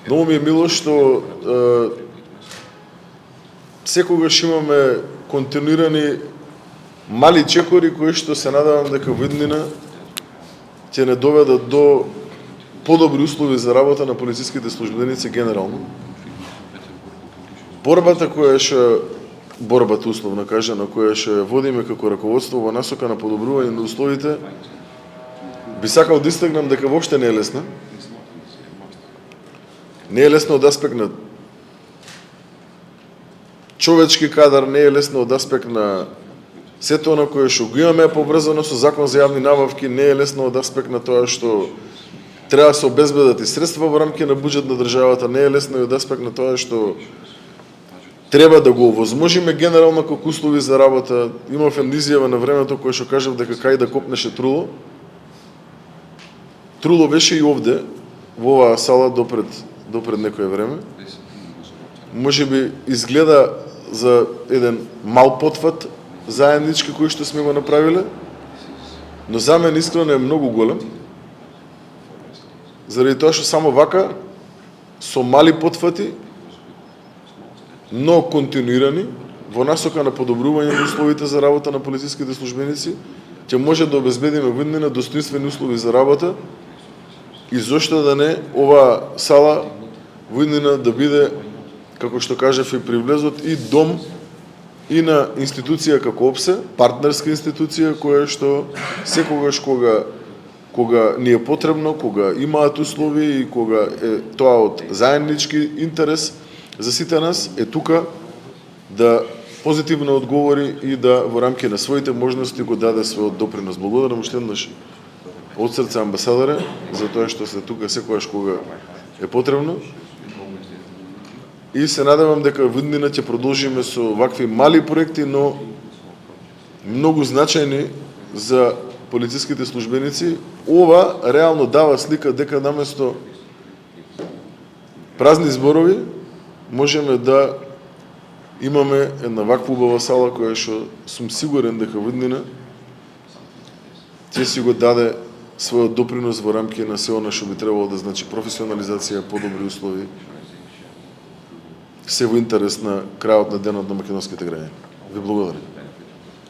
Многу ми е мило што секогаш имаме континуирани мали чекори кои што се надевам дека во иднина ќе не доведат до подобри услови за работа на полициските службеници генерално. Борбата условно кажано, која што водиме како раководство во насока на подобрување на условите, би сакал да истакнам дека воопште не е лесна. Не е лесно од аспект на човечки кадар, не е лесно од аспект на сето оно кое што го имаме поврзано со закон за јавни набавки, не е лесно од аспект на тоа што треба да се обезбедат и средства во рамки на буџет на државата, не е лесно и од аспект на тоа што треба да го овозможиме генерално како услови за работа. Имав една изјава на времето која што кажав дека кај да копнеше труло. Труло беше и овде, во оваа сала допред некое време. Можеби изгледа за еден мал потфат заеднички кој што сме го направиле, но за мен искрено е многу голем. Заради тоа што само вака, со мали потфати, но континуирани, во насока на подобрување на условите за работа на полициските службеници, ќе може да обезбедиме во иднина достоинствени услови за работа и зошто да не оваа сала во иднина да биде, како што кажав и при влезот, и дом и на институција како ОПСЕ, партнерска институција која што секогаш кога ни е потребно, кога имаат услови и кога е тоа од заеднички интерес за сите нас, е тука да позитивно одговори и да во рамки на своите можности го даде својот допринос. Благодарам уште еднаш од срце амбасадоре за тоа што сте тука секогаш кога е потребно. И се надевам дека во иднина ќе продолжиме со вакви мали проекти, но многу значајни за полициските службеници. Ова реално дава слика дека наместо празни зборови можеме да имаме една ваква убава сала која што сум сигурен дека во иднина ќе си го даде својот допринос во рамки на се она што би требало да значи професионализација, подобри услови, се во интерес на крајот на денот на македонските граѓани. Ви благодарам.